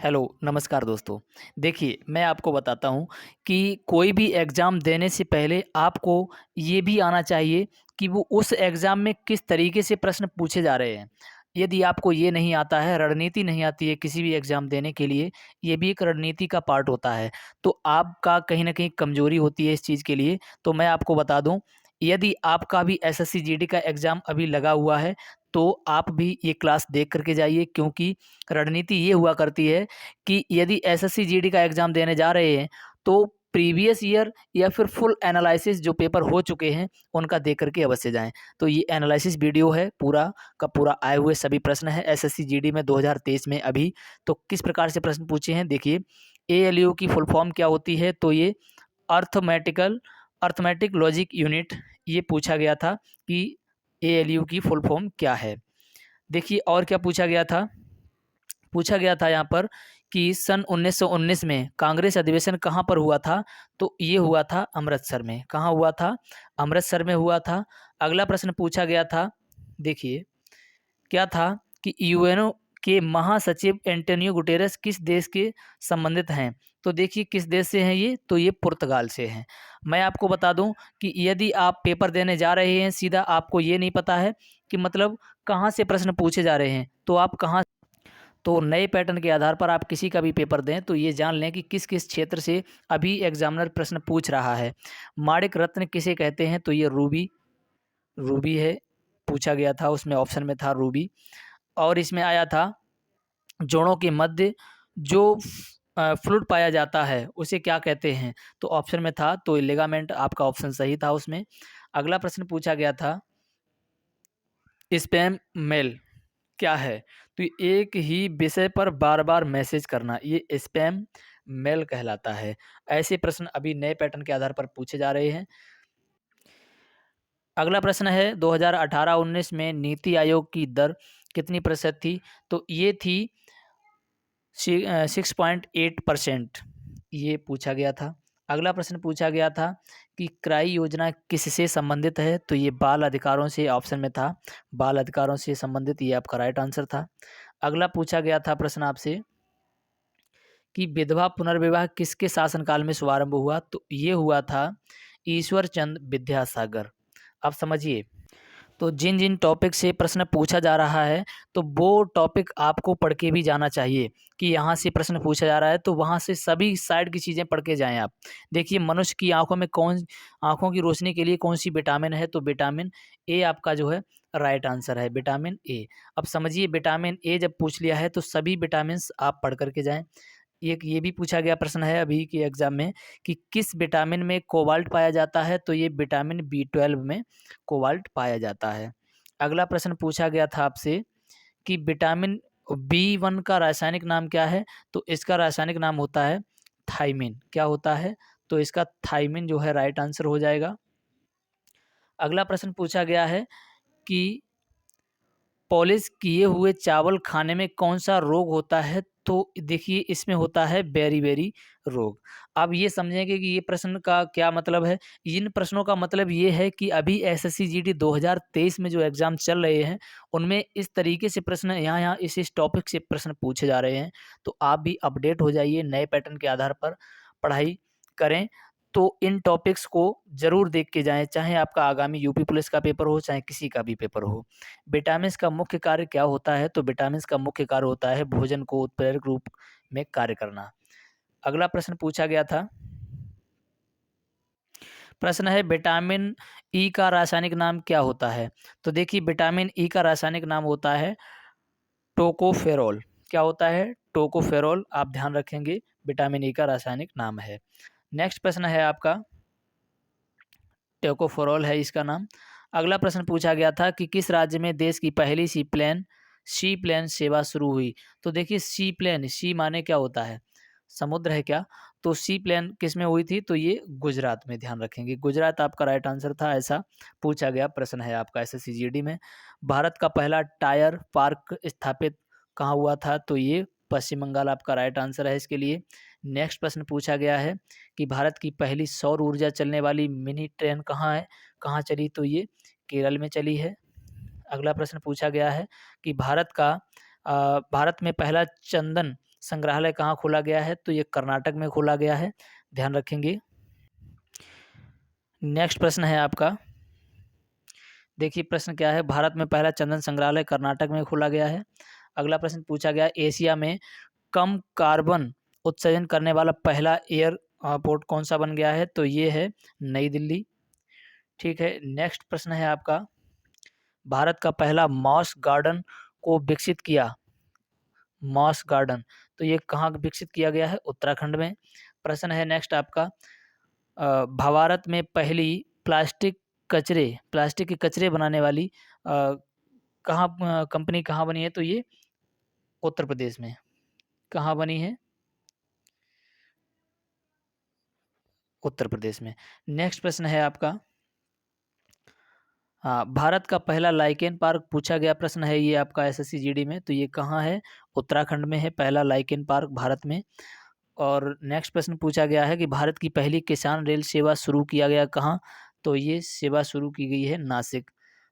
Hello, नमस्कार दोस्तों। देखिए, मैं आपको बताता हूँ कि कोई भी एग्ज़ाम देने से पहले आपको ये भी आना चाहिए कि वो उस एग्ज़ाम में किस तरीके से प्रश्न पूछे जा रहे हैं। यदि आपको ये नहीं आता है, रणनीति नहीं आती है किसी भी एग्ज़ाम देने के लिए, ये भी एक रणनीति का पार्ट होता है। तो आपका कहीं न कहीं कमज़ोरी होती है इस चीज़ के लिए। तो मैं आपको बता दूँ, यदि आपका भी एसएससी जीडी का एग्ज़ाम अभी लगा हुआ है, तो आप भी ये क्लास देख कर के जाइए, क्योंकि रणनीति ये हुआ करती है कि यदि एसएससी जीडी का एग्ज़ाम देने जा रहे हैं, तो प्रीवियस ईयर या फिर फुल एनालिसिस जो पेपर हो चुके हैं, उनका देख कर के अवश्य जाएँ। तो ये एनालिसिस वीडियो है, पूरा का पूरा आए हुए सभी प्रश्न हैं एसएससी जीडी में 2023 में अभी। तो किस प्रकार से प्रश्न पूछे हैं, देखिए। एएलयू की फुल फॉर्म क्या होती है? तो ये अर्थमेटिक लॉजिक यूनिट, ये पूछा गया था कि एएलयू की फुल फॉर्म क्या है? देखिए, और क्या पूछा गया था? पूछा गया था यहाँ पर कि सन 1919 में कांग्रेस अधिवेशन कहाँ पर हुआ था? तो ये हुआ था अमृतसर में। कहाँ हुआ था? अमृतसर में हुआ था। अगला प्रश्न पूछा गया था, देखिए, क्या था कि यूएनओ के महासचिव एंटोनियो गुटेरेस किस देश के संबंधित हैं? तो देखिए, किस देश से हैं ये? तो ये पुर्तगाल से हैं। मैं आपको बता दूं कि यदि आप पेपर देने जा रहे हैं, सीधा आपको ये नहीं पता है कि मतलब कहाँ से प्रश्न पूछे जा रहे हैं, तो आप कहाँ, तो नए पैटर्न के आधार पर आप किसी का भी पेपर दें तो ये जान लें कि किस किस क्षेत्र से अभी एग्जामिनर प्रश्न पूछ रहा है। माणिक रत्न किसे कहते हैं? तो ये रूबी, रूबी है, पूछा गया था, उसमें ऑप्शन में था रूबी। और इसमें आया था जोड़ों के मध्य जो फ्लूइड पाया जाता है उसे क्या कहते हैं? तो ऑप्शन में था, तो लिगामेंट आपका ऑप्शन सही था उसमें। अगला प्रश्न पूछा गया था, स्पैम मेल क्या है? तो एक ही विषय पर बार-बार मैसेज करना, ये स्पैम मेल कहलाता है। ऐसे प्रश्न अभी नए पैटर्न के आधार पर पूछे जा रहे हैं। अगला प्रश्न है, 2018-19 में नीति आयोग की दर कितनी प्रतिशत थी? तो ये थी 6.8%, ये पूछा गया था। अगला प्रश्न पूछा गया था कि क्राई योजना किससे संबंधित है? तो ये बाल अधिकारों से ऑप्शन में था, बाल अधिकारों से संबंधित, ये आपका राइट आंसर था। अगला पूछा गया था प्रश्न आपसे कि विधवा पुनर्विवाह किसके शासनकाल में शुभारंभ हुआ? तो ये हुआ था ईश्वर चंद विद्यासागर। अब समझिए, तो जिन जिन टॉपिक से प्रश्न पूछा जा रहा है, तो वो टॉपिक आपको पढ़ के भी जाना चाहिए कि यहाँ से प्रश्न पूछा जा रहा है, तो वहाँ से सभी साइड की चीज़ें पढ़ के जाएँ आप। देखिए, मनुष्य की आँखों में आँखों की रोशनी के लिए कौन-सी विटामिन है? तो विटामिन ए आपका जो है राइट आंसर है, विटामिन ए। अब समझिए, विटामिन ए जब पूछ लिया है, तो सभी विटामिन्स आप पढ़ कर के जाएँ। एक ये भी पूछा गया प्रश्न है अभी के एग्ज़ाम में कि किस विटामिन में कोबाल्ट पाया जाता है? तो ये विटामिन बी12 में कोबाल्ट पाया जाता है। अगला प्रश्न पूछा गया था आपसे कि विटामिन बी1 का रासायनिक नाम क्या है? तो इसका रासायनिक नाम होता है थायमिन। क्या होता है? तो इसका थायमिन जो है राइट आंसर हो जाएगा। अगला प्रश्न पूछा गया है कि पॉलिश किए हुए चावल खाने में कौन-सा रोग होता है? तो देखिए, इसमें होता है बेरी-बेरी रोग। अब ये समझेंगे कि ये प्रश्न का क्या मतलब है। इन प्रश्नों का मतलब ये है कि अभी एसएससी जीडी 2023 में जो एग्ज़ाम चल रहे हैं, उनमें इस तरीके से प्रश्न यहाँ-यहाँ इस टॉपिक से प्रश्न पूछे जा रहे हैं। तो आप भी अपडेट हो जाइए, नए पैटर्न के आधार पर पढ़ाई करें। तो इन टॉपिक्स को ज़रूर देख के जाएँ, चाहे आपका आगामी यूपी पुलिस का पेपर हो, चाहे किसी का भी पेपर हो। विटामिन्स का मुख्य कार्य क्या होता है? तो विटामिन्स का मुख्य कार्य होता है भोजन को उत्प्रेरक रूप में कार्य करना। अगला प्रश्न पूछा गया था, प्रश्न है विटामिन ई का रासायनिक नाम क्या होता है? तो देखिए, विटामिन ई का रासायनिक नाम होता है टोकोफेरोल। क्या होता है? टोकोफेरोल, आप ध्यान रखेंगे, विटामिन ई का रासायनिक नाम है। नेक्स्ट प्रश्न है आपका, टोकोफेरोल है इसका नाम। अगला प्रश्न पूछा गया था कि किस राज्य में देश की पहली सी प्लेन सेवा शुरू हुई? तो देखिए, सी प्लेन, सी माने क्या होता है? समुद्र है क्या? तो सी प्लेन किस में हुई थी? तो ये गुजरात में, ध्यान रखेंगे। गुजरात आपका राइट आंसर था, ऐसा पूछा गया प्रश्न है आपका एसएससी जीडी में। भारत का पहला टायर पार्क स्थापित कहाँ हुआ था? तो ये पश्चिम बंगाल आपका राइट आंसर है इसके लिए। नेक्स्ट प्रश्न पूछा गया है कि भारत की पहली सौर ऊर्जा चलने वाली मिनी ट्रेन कहाँ है? कहाँ चली? तो ये केरल में चली है। अगला प्रश्न पूछा गया है कि भारत में पहला चंदन संग्रहालय कहाँ खोला गया है? तो ये कर्नाटक में खोला गया है, ध्यान रखेंगे। नेक्स्ट प्रश्न है आपका, देखिए प्रश्न क्या है, भारत में पहला चंदन संग्रहालय कर्नाटक में खोला गया है। अगला प्रश्न पूछा गया, एशिया में कम कार्बन उत्सर्जन करने वाला पहला एयरपोर्ट कौन सा बन गया है? तो ये है नई दिल्ली। ठीक है, नेक्स्ट प्रश्न है आपका, भारत का पहला मॉस गार्डन को विकसित किया, मॉस गार्डन, तो ये कहाँ विकसित किया गया है? उत्तराखंड में। प्रश्न है नेक्स्ट आपका, भारत में पहली प्लास्टिक के कचरे बनाने वाली कंपनी कहाँ बनी है? तो ये उत्तर प्रदेश में। कहाँ बनी है? उत्तर प्रदेश में। नेक्स्ट प्रश्न है आपका, हाँ, भारत का पहला लाइकेन पार्क पूछा गया प्रश्न है ये आपका एसएससी जीडी में, तो ये कहाँ है? उत्तराखंड में है पहला लाइकेन पार्क भारत में। और नेक्स्ट प्रश्न पूछा गया है कि भारत की पहली किसान रेल सेवा शुरू किया गया कहाँ? तो ये सेवा शुरू की गई है नासिक।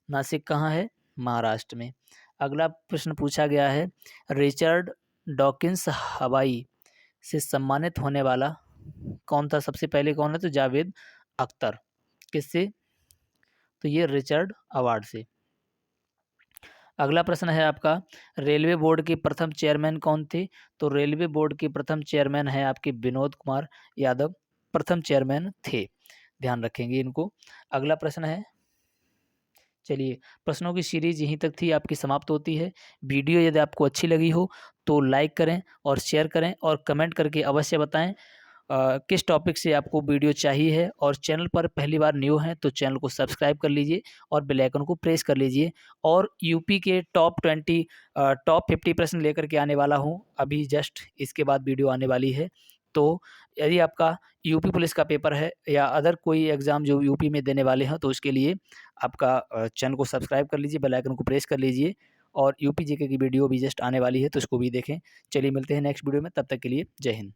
नासिक कहाँ है? महाराष्ट्र में। अगला प्रश्न पूछा गया है, रिचर्ड डॉकिंस हवाई से सम्मानित होने वाला कौन था? सबसे पहले कौन है? तो जावेद अख्तर। किससे? तो ये रिचर्ड अवार्ड से। अगला प्रश्न है आपका, रेलवे बोर्ड के प्रथम चेयरमैन कौन थे? तो रेलवे बोर्ड के प्रथम चेयरमैन है आपके विनोद कुमार यादव, प्रथम चेयरमैन थे, ध्यान रखेंगे इनको। अगला प्रश्न है, चलिए प्रश्नों की सीरीज यहीं तक थी, आपकी समाप्त होती है। वीडियो यदि आपको अच्छी लगी हो तो लाइक करें और शेयर करें और कमेंट करके अवश्य बताएं किस टॉपिक से आपको वीडियो चाहिए है। और चैनल पर पहली बार न्यू हैं तो चैनल को सब्सक्राइब कर लीजिए और बेल आइकन को प्रेस कर लीजिए। और यूपी के टॉप 50 प्रश्न लेकर के आने वाला हूं, अभी जस्ट इसके बाद वीडियो आने वाली है। तो यदि आपका यूपी पुलिस का पेपर है या अदर कोई एग्ज़ाम जो यूपी में देने वाले हैं, तो उसके लिए आपका चैनल को सब्सक्राइब कर लीजिए, बेल आइकन को प्रेस कर लीजिए। और यूपी जीके की वीडियो भी जस्ट आने वाली है, तो इसको भी देखें। चलिए मिलते हैं नेक्स्ट वीडियो में, तब तक के लिए जय हिंद।